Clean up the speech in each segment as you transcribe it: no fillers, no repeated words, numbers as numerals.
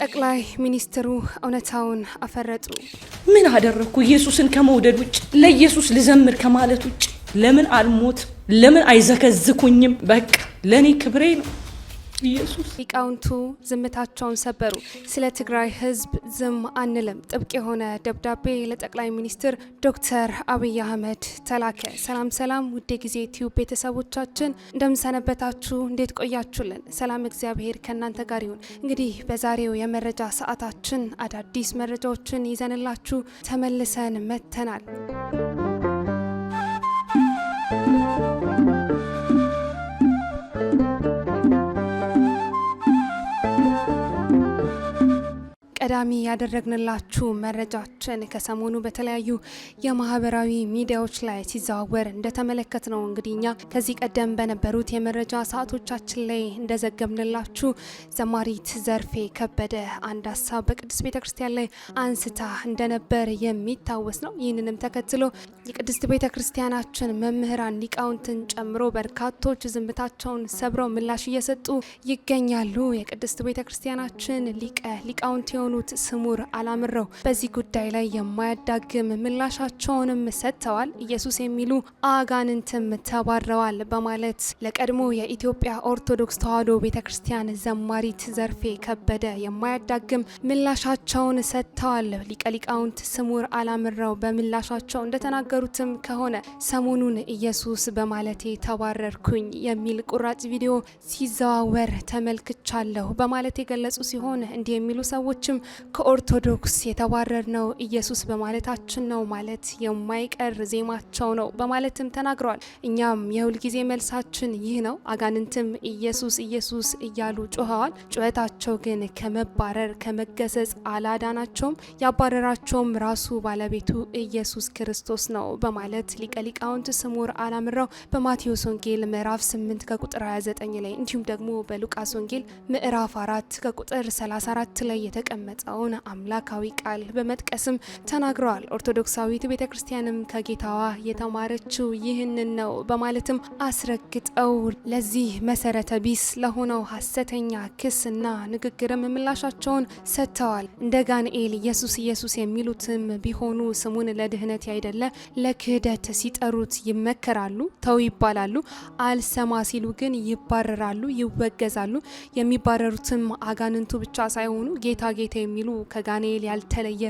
ጠቅላይ ሚኒስትሩ እውነታውን አፈረጡ። ምን አደረኩ? ኢየሱስን ከመውደድ ውጭ ለኢየሱስ ልዘምር ከማለት ውጭ ለምን አልሞት? ለምን አይዘከዝኩኝም? በቃ ለኔ ክብሬ ነው ኢየሱስ። ሊቃውንቱ ዝምታቸውን ሰበሩ። ስለ ትግራይ ሕዝብ ዝም አንልም። ጥብቅ የሆነ ደብዳቤ ለጠቅላይ ሚኒስትር ዶክተር አብይ አህመድ ተላከ። ሰላም ሰላም፣ ውድ ጊዜ ቲዩብ ቤተሰቦቻችን እንደምሰነበታችሁ፣ እንዴት ቆያችሁልን? ሰላም እግዚአብሔር ከእናንተ ጋር ይሁን። እንግዲህ በዛሬው የመረጃ ሰዓታችን አዳዲስ መረጃዎችን ይዘንላችሁ ተመልሰን መጥተናል። ቀዳሚ ያደረግንላችሁ መረጃችን ከሰሞኑ በተለያዩ የማህበራዊ ሚዲያዎች ላይ ሲዘዋወር እንደተመለከትነው እንግዲህ እኛ ከዚህ ቀደም በነበሩት የመረጃ ሰዓቶቻችን ላይ እንደዘገብንላችሁ ዘማሪት ዘርፌ ከበደ አንድ ሀሳብ በቅድስት ቤተክርስቲያን ላይ አንስታ እንደነበር የሚታወስ ነው። ይህንንም ተከትሎ የቅድስት ቤተክርስቲያናችን መምህራን ሊቃውንትን ጨምሮ በርካቶች ዝምታቸውን ሰብረው ምላሽ እየሰጡ ይገኛሉ። የቅድስት ቤተክርስቲያናችን ሊቃውንት የሆኑ ስሙር አላምረው በዚህ ጉዳይ ላይ የማያዳግም ምላሻቸውንም ሰጥተዋል። ኢየሱስ የሚሉ አጋንንትም ተባረዋል በማለት ለቀድሞ የኢትዮጵያ ኦርቶዶክስ ተዋሕዶ ቤተክርስቲያን ዘማሪት ዘርፌ ከበደ የማያዳግም ምላሻቸውን ሰጥተዋል። ሊቀ ሊቃውንት ስሙር አላምረው በምላሻቸው እንደተናገሩትም ከሆነ ሰሞኑን ኢየሱስ በማለቴ ተባረርኩኝ የሚል ቁራጭ ቪዲዮ ሲዘዋወር ተመልክቻለሁ በማለት የገለጹ ሲሆን እንዲህ የሚሉ ሰዎችም ከኦርቶዶክስ የተባረርነው ኢየሱስ በማለታችን ነው ማለት የማይቀር ዜማቸው ነው በማለትም ተናግረዋል። እኛም የሁል ጊዜ መልሳችን ይህ ነው። አጋንንትም ኢየሱስ ኢየሱስ እያሉ ጮኸዋል። ጩኸታቸው ግን ከመባረር ከመገሰጽ አላዳናቸውም። ያባረራቸውም ራሱ ባለቤቱ ኢየሱስ ክርስቶስ ነው በማለት ሊቀ ሊቃውንት ስሙር አላምረው በማቴዎስ ወንጌል ምዕራፍ 8 ከቁጥር 29 ላይ እንዲሁም ደግሞ በሉቃስ ወንጌል ምዕራፍ 4 ከቁጥር 34 ላይ የተቀመጠውን አምላካዊ ቃል በመጥቀስም ተናግረዋል። ኦርቶዶክሳዊት ቤተክርስቲያንም ከጌታዋ የተማረችው ይህንን ነው በማለትም አስረግጠው ለዚህ መሰረተ ቢስ ለሆነው ሐሰተኛ ክስና ንግግርም ምላሻቸውን ሰጥተዋል። እንደ ጋንኤል ኢየሱስ ኢየሱስ የሚሉትም ቢሆኑ ስሙን ለድህነት ያይደለ ለክህደት ሲጠሩት ይመከራሉ፣ ተው ይባላሉ። አልሰማ ሲሉ ግን ይባረራሉ፣ ይወገዛሉ። የሚባረሩትም አጋንንቱ ብቻ ሳይሆኑ ጌታ ጌታ የሚሉ ከጋኔል ያልተለየ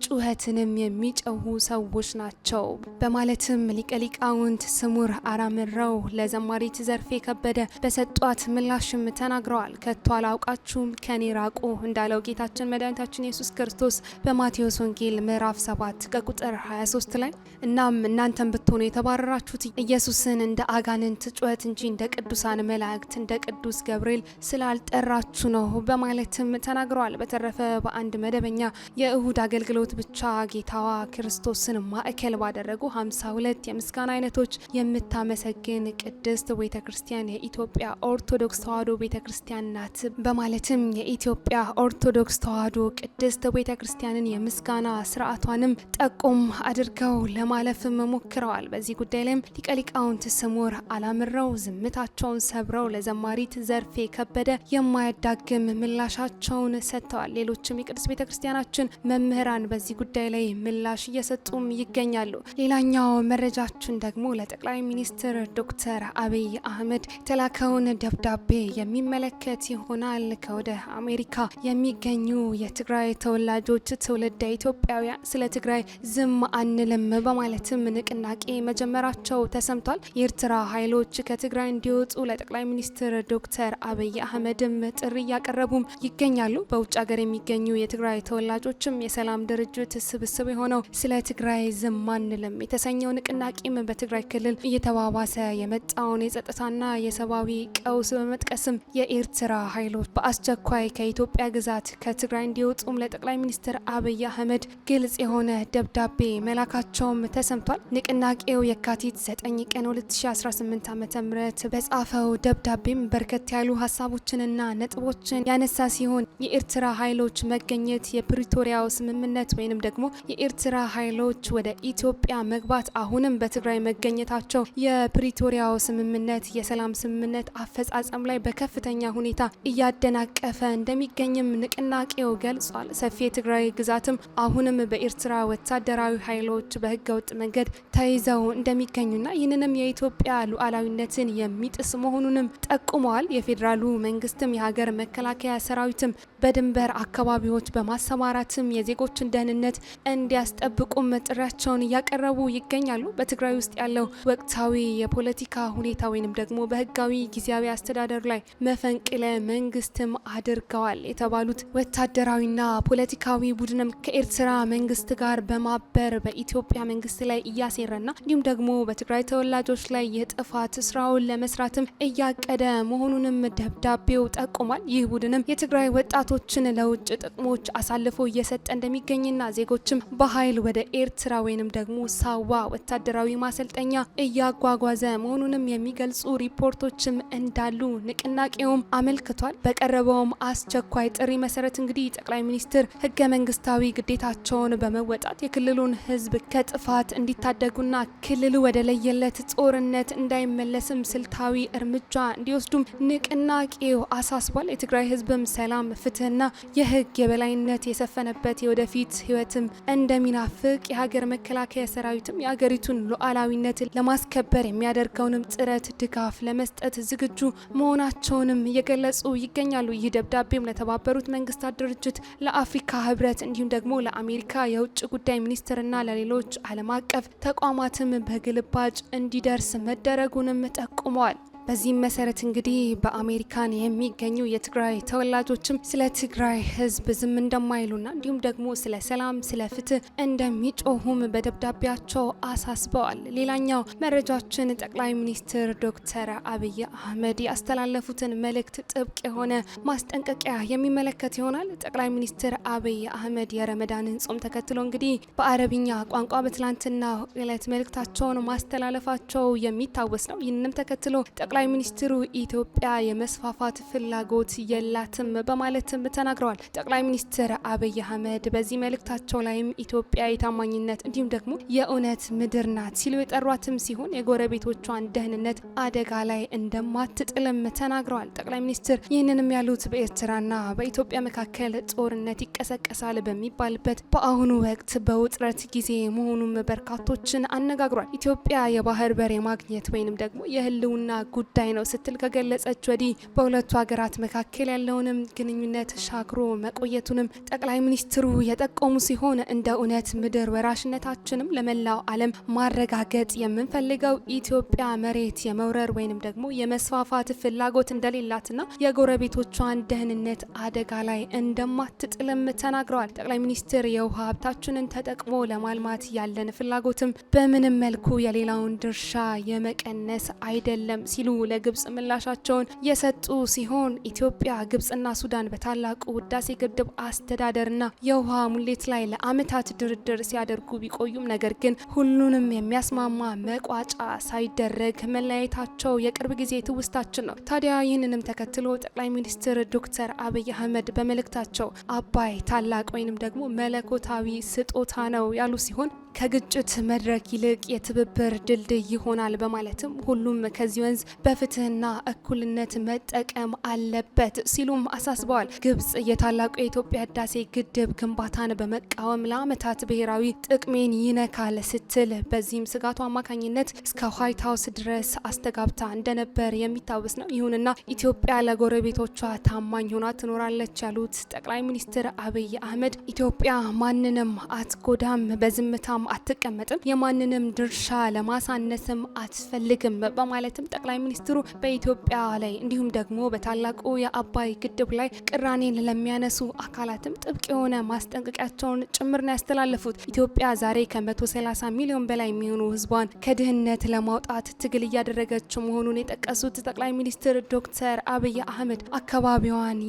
ጩኸትንም የሚጨሁ ሰዎች ናቸው በማለትም ሊቀ ሊቃውንት ስሙር አላምረው ለዘማሪት ዘርፌ ከበደ በሰጧት ምላሽም ተናግረዋል። ከቶ አላውቃችሁም ከኔ ራቁ እንዳለው ጌታችን መድኃኒታችን ኢየሱስ ክርስቶስ በማቴዎስ ወንጌል ምዕራፍ 7 ከቁጥር 23 ላይ እናም እናንተም ብትሆኑ የተባረራችሁት ኢየሱስን እንደ አጋንንት ጩኸት እንጂ እንደ ቅዱሳን መላእክት እንደ ቅዱስ ገብርኤል ስላልጠራችሁ ነው በማለትም ተናግረዋል። በተረፈ በአንድ መደበኛ የእሁድ አገልግሎት ብቻ ጌታዋ ክርስቶስን ማዕከል ባደረጉ 52 የምስጋና አይነቶች የምታመሰግን ቅድስት ቤተክርስቲያን የኢትዮጵያ ኦርቶዶክስ ተዋሕዶ ቤተክርስቲያን ናት በማለትም የኢትዮጵያ ኦርቶዶክስ ተዋሕዶ ቅድስት ቤተክርስቲያንን የምስጋና ስርዓቷንም ጠቆም አድርገው ለማለፍም ሞክረዋል። በዚህ ጉዳይ ላይም ሊቀ ሊቃውንት ስሙር አላምረው ዝምታቸውን ሰብረው ለዘማሪት ዘርፌ ከበደ የማያዳግም ምላሻቸውን ሰጥተዋል። ሌሎችም የቅድስት ቤተክርስቲያናችን መምህራን በዚህ ጉዳይ ላይ ምላሽ እየሰጡም ይገኛሉ። ሌላኛው መረጃችን ደግሞ ለጠቅላይ ሚኒስትር ዶክተር አብይ አህመድ የተላከውን ደብዳቤ የሚመለከት ይሆናል። ከወደ አሜሪካ የሚገኙ የትግራይ ተወላጆች ትውልደ ኢትዮጵያውያን ስለ ትግራይ ዝም አንልም በማለትም ንቅናቄ መጀመራቸው ተሰምቷል። የኤርትራ ኃይሎች ከትግራይ እንዲወጡ ለጠቅላይ ሚኒስትር ዶክተር አብይ አህመድም ጥሪ እያቀረቡም ይገኛሉ። በውጭ ሀገር የሚገኙ የትግራይ ተወላጆችም የሰላም ድርጅት ስብስብ የሆነው ስለ ትግራይ ዝም አንልም የተሰኘው ንቅናቄም በትግራይ ክልል እየተባባሰ የመጣውን የጸጥታና የሰብአዊ ቀውስ በመጥቀስም የኤርትራ ኃይሎች በአስቸኳይ ከኢትዮጵያ ግዛት ከትግራይ እንዲወጡም ለጠቅላይ ሚኒስትር አብይ አህመድ ግልጽ የሆነ ደብዳቤ መላካቸውም ተሰምቷል። ንቅናቄው የካቲት 9 ቀን 2018 ዓ.ም በጻፈው ደብዳቤም በርከት ያሉ ሀሳቦችንና ነጥቦችን ያነሳ ሲሆን የኤርትራ ኃይሎች መገኘት የፕሪቶሪያው ስምምነት ወይንም ደግሞ የኤርትራ ኃይሎች ወደ ኢትዮጵያ መግባት አሁንም በትግራይ መገኘታቸው የፕሪቶሪያው ስምምነት የሰላም ስምምነት አፈጻጸም ላይ በከፍተኛ ሁኔታ እያደናቀፈ እንደሚገኝም ንቅናቄው ገልጿል። ሰፊ የትግራይ ግዛትም አሁንም በኤርትራ ወታደራዊ ኃይሎች በህገወጥ መንገድ ተይዘው እንደሚገኙና ይህንንም የኢትዮጵያ ሉዓላዊነትን የሚጥስ መሆኑንም ጠቁመዋል። የፌዴራሉ መንግስትም የሀገር መከላከያ ሰራዊትም በድንበር አካባቢዎች በማሰማራትም የዜጎችን ደህንነት እንዲያስጠብቁም ጥሪያቸውን እያቀረቡ ይገኛሉ። በትግራይ ውስጥ ያለው ወቅታዊ የፖለቲካ ሁኔታ ወይንም ደግሞ በህጋዊ ጊዜያዊ አስተዳደር ላይ መፈንቅለ መንግስትም አድርገዋል የተባሉት ወታደራዊና ፖለቲካዊ ቡድንም ከኤርትራ መንግስት ጋር በማበር በኢትዮጵያ መንግስት ላይ እያሴረና እንዲሁም ደግሞ በትግራይ ተወላጆች ላይ የጥፋት ስራውን ለመስራትም እያቀደ መሆኑንም ደብዳቤው ጠቁሟል። ይህ ቡድንም የትግራይ ወጣቶችን ለውጭ ጥቅሞች አሳልፎ እየሰጠ እንደሚገኝና ዜጎችም በኃይል ወደ ኤርትራ ወይንም ደግሞ ሳዋ ወታደራዊ ማሰልጠኛ እያጓጓዘ መሆኑንም የሚገልጹ ሪፖርቶችም እንዳሉ ንቅናቄውም አመልክቷል። በቀረበውም አስቸኳይ ጥሪ መሰረት እንግዲህ ጠቅላይ ሚኒስትር ህገ መንግስታዊ ግዴታቸውን በመወጣት የክልሉን ህዝብ ከጥፋት እንዲታደጉና ክልሉ ወደ ለየለት ጦርነት እንዳይመለስም ስልታዊ እርምጃ እንዲወስዱም ንቅናቄው አሳስቧል። የትግራይ ህዝብም ሰላም፣ ፍትህና የህግ የበላይነት የሰፈነበት የወደፊት ህይወትም እንደሚናፍቅ የሀገር መከላከያ ሰራዊትም የሀገሪቱን ሉዓላዊነት ለማስከበር የሚያደርገውንም ጥረት ድጋፍ ለመስጠት ዝግጁ መሆናቸውንም እየገለጹ ይገኛሉ። ይህ ደብዳቤም ለተባበሩት መንግስታት ድርጅት፣ ለአፍሪካ ህብረት እንዲሁም ደግሞ ለአሜሪካ የውጭ ጉዳይ ሚኒስትርና ለሌሎች ዓለም አቀፍ ተቋማትም በግልባጭ እንዲደርስ መደረጉንም ጠቁመዋል። በዚህም መሰረት እንግዲህ በአሜሪካን የሚገኙ የትግራይ ተወላጆችም ስለ ትግራይ ህዝብ ዝም እንደማይሉና እንዲሁም ደግሞ ስለ ሰላም፣ ስለ ፍትህ እንደሚጮሁም በደብዳቤያቸው አሳስበዋል። ሌላኛው መረጃችን ጠቅላይ ሚኒስትር ዶክተር አብይ አህመድ ያስተላለፉትን መልእክት ጥብቅ የሆነ ማስጠንቀቂያ የሚመለከት ይሆናል። ጠቅላይ ሚኒስትር አብይ አህመድ የረመዳንን ጾም ተከትሎ እንግዲህ በአረብኛ ቋንቋ በትላንትና ዕለት መልእክታቸውን ማስተላለፋቸው የሚታወስ ነው። ይህንንም ተከትሎ ጠቅላይ ሚኒስትሩ ኢትዮጵያ የመስፋፋት ፍላጎት የላትም በማለትም ተናግረዋል። ጠቅላይ ሚኒስትር አብይ አህመድ በዚህ መልእክታቸው ላይም ኢትዮጵያ የታማኝነት እንዲሁም ደግሞ የእውነት ምድር ናት ሲሉ የጠሯትም ሲሆን የጎረቤቶቿን ደህንነት አደጋ ላይ እንደማትጥልም ተናግረዋል። ጠቅላይ ሚኒስትር ይህንንም ያሉት በኤርትራና በኢትዮጵያ መካከል ጦርነት ይቀሰቀሳል በሚባልበት በአሁኑ ወቅት በውጥረት ጊዜ መሆኑም በርካቶችን አነጋግሯል። ኢትዮጵያ የባህር በር የማግኘት ወይንም ደግሞ የህልውና ጉዳይ ነው ስትል ከገለጸች ወዲህ በሁለቱ ሀገራት መካከል ያለውንም ግንኙነት ሻክሮ መቆየቱንም ጠቅላይ ሚኒስትሩ የጠቆሙ ሲሆን እንደ እውነት ምድር ወራሽነታችንም ለመላው ዓለም ማረጋገጥ የምንፈልገው ኢትዮጵያ መሬት የመውረር ወይንም ደግሞ የመስፋፋት ፍላጎት እንደሌላትና የጎረቤቶቿን ደህንነት አደጋ ላይ እንደማትጥልም ተናግረዋል። ጠቅላይ ሚኒስትር የውሃ ሀብታችንን ተጠቅሞ ለማልማት ያለን ፍላጎትም በምንም መልኩ የሌላውን ድርሻ የመቀነስ አይደለም ሲሉ ለግብጽ ምላሻቸውን የሰጡ ሲሆን ኢትዮጵያ፣ ግብጽና ሱዳን በታላቁ ህዳሴ ግድብ አስተዳደርና የውሃ ሙሌት ላይ ለአመታት ድርድር ሲያደርጉ ቢቆዩም ነገር ግን ሁሉንም የሚያስማማ መቋጫ ሳይደረግ መለያየታቸው የቅርብ ጊዜ ትውስታችን ነው። ታዲያ ይህንንም ተከትሎ ጠቅላይ ሚኒስትር ዶክተር አብይ አህመድ በመልእክታቸው አባይ ታላቅ ወይንም ደግሞ መለኮታዊ ስጦታ ነው ያሉ ሲሆን ከግጭት መድረክ ይልቅ የትብብር ድልድይ ይሆናል በማለትም ሁሉም ከዚህ ወንዝ በፍትህና እኩልነት መጠቀም አለበት ሲሉም አሳስበዋል። ግብጽ የታላቁ የኢትዮጵያ ህዳሴ ግድብ ግንባታን በመቃወም ለአመታት ብሔራዊ ጥቅሜን ይነካል ስትል በዚህም ስጋቱ አማካኝነት እስከ ዋይት ሀውስ ድረስ አስተጋብታ እንደነበር የሚታወስ ነው። ይሁንና ኢትዮጵያ ለጎረቤቶቿ ታማኝ ሆና ትኖራለች ያሉት ጠቅላይ ሚኒስትር አብይ አህመድ ኢትዮጵያ ማንንም አትጎዳም፣ በዝምታም አትቀመጥም፣ የማንንም ድርሻ ለማሳነስም አትፈልግም በማለትም ጠቅላይ ሚኒስትሩ በኢትዮጵያ ላይ እንዲሁም ደግሞ በታላቁ የአባይ ግድብ ላይ ቅራኔን ለሚያነሱ አካላትም ጥብቅ የሆነ ማስጠንቀቂያቸውን ጭምር ነው ያስተላለፉት። ኢትዮጵያ ዛሬ ከ130 ሚሊዮን በላይ የሚሆኑ ህዝቧን ከድህነት ለማውጣት ትግል እያደረገች መሆኑን የጠቀሱት ጠቅላይ ሚኒስትር ዶክተር አብይ አህመድ አካባቢዋን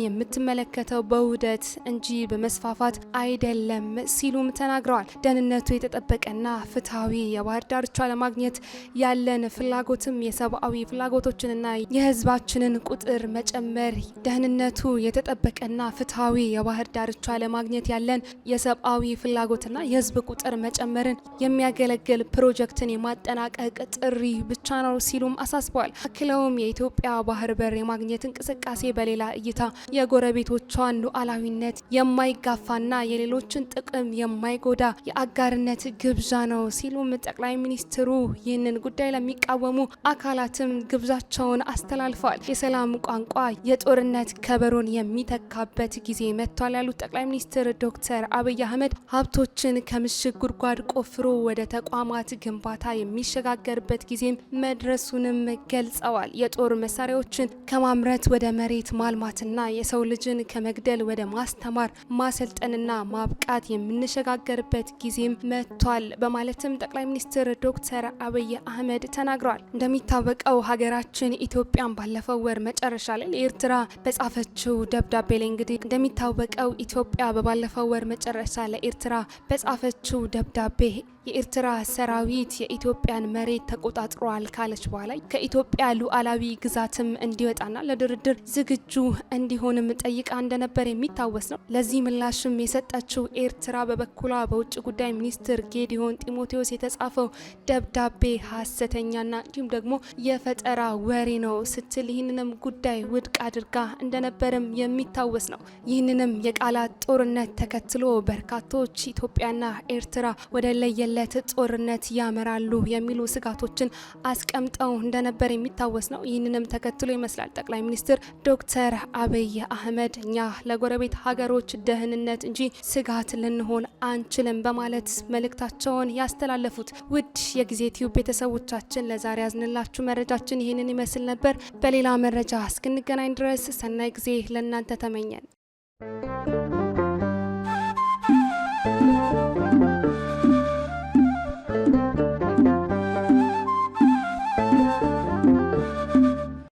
የምትመለከተው በውህደት እንጂ በመስፋፋት አይደለም አይደለም ሲሉም ተናግረዋል። ደህንነቱ የተጠበቀና ፍትሃዊ የባህር ዳርቻ ለማግኘት ያለን ፍላጎትም የሰብአዊ ፍላጎቶችንና የህዝባችንን ቁጥር መጨመር፣ ደህንነቱ የተጠበቀና ፍትሃዊ የባህር ዳርቻ ለማግኘት ያለን የሰብአዊ ፍላጎትና የህዝብ ቁጥር መጨመርን የሚያገለግል ፕሮጀክትን የማጠናቀቅ ጥሪ ብቻ ነው ሲሉም አሳስበዋል። አክለውም የኢትዮጵያ ባህር በር የማግኘት እንቅስቃሴ በሌላ እይታ የጎረቤቶቿን ሉዓላዊነት የማይጋፋና የሌሎችን ጥቅም የማይጎዳ የአጋርነት ግብዣ ነው ሲሉም ጠቅላይ ሚኒስትሩ ይህንን ጉዳይ ለሚቃወሙ አካላትም ግብዣቸውን አስተላልፈዋል። የሰላም ቋንቋ የጦርነት ከበሮን የሚተካበት ጊዜ መጥቷል ያሉት ጠቅላይ ሚኒስትር ዶክተር አብይ አህመድ ሀብቶችን ከምሽግ ጉድጓድ ቆፍሮ ወደ ተቋማት ግንባታ የሚሸጋገርበት ጊዜም መድረሱንም ገልጸዋል። የጦር መሳሪያዎችን ከማምረት ወደ መሬት ማልማትና የሰው ልጅን ከመግደል ወደ ማስተማር ማሰልጠንና ማብቃት የምንሸጋገርበት ጊዜም መጥቷል በማለትም ጠቅላይ ሚኒስትር ዶክተር አብይ አህመድ ተናግረዋል። እንደሚታወቀው ሀገራችን ኢትዮጵያን ባለፈው ወር መጨረሻ ላይ ለኤርትራ በጻፈችው ደብዳቤ ላይ እንግዲህ እንደሚታወቀው ኢትዮጵያ በባለፈው ወር መጨረሻ ለኤርትራ በጻፈችው ደብዳቤ የኤርትራ ሰራዊት የኢትዮጵያን መሬት ተቆጣጥሯል ካለች በኋላ ከኢትዮጵያ ሉዓላዊ ግዛትም እንዲወጣና ለድርድር ዝግጁ እንዲሆንም ጠይቃ እንደነበር የሚታወስ ነው። ለዚህ ምላሽም የሰጠችው ኤርትራ በበኩሏ በውጭ ጉዳይ ሚኒስትር ጌዲዮን ጢሞቴዎስ የተጻፈው ደብዳቤ ሐሰተኛና እንዲሁም ደግሞ የፈጠራ ወሬ ነው ስትል ይህንንም ጉዳይ ውድቅ አድርጋ እንደነበርም የሚታወስ ነው። ይህንንም የቃላት ጦርነት ተከትሎ በርካቶች ኢትዮጵያና ኤርትራ ወደ ለየለት ጦርነት ያመራሉ የሚሉ ስጋቶችን አስቀምጠው እንደነበር የሚታወስ ነው። ይህንንም ተከትሎ ይመስላል ጠቅላይ ሚኒስትር ዶክተር አብይ አህመድ እኛ ለጎረቤት ሀገሮች ደህንነት እንጂ ስጋት ልንሆን አንችልም በማለት መልእክታቸውን ያስተላለፉት። ውድ የጊዜ ቲዩብ ቤተሰቦቻችን ለዛሬ ያዝንላችሁ መረጃችን ይህንን ይመስል ነበር። በሌላ መረጃ እስክንገናኝ ድረስ ሰናይ ጊዜ ለእናንተ ተመኘን።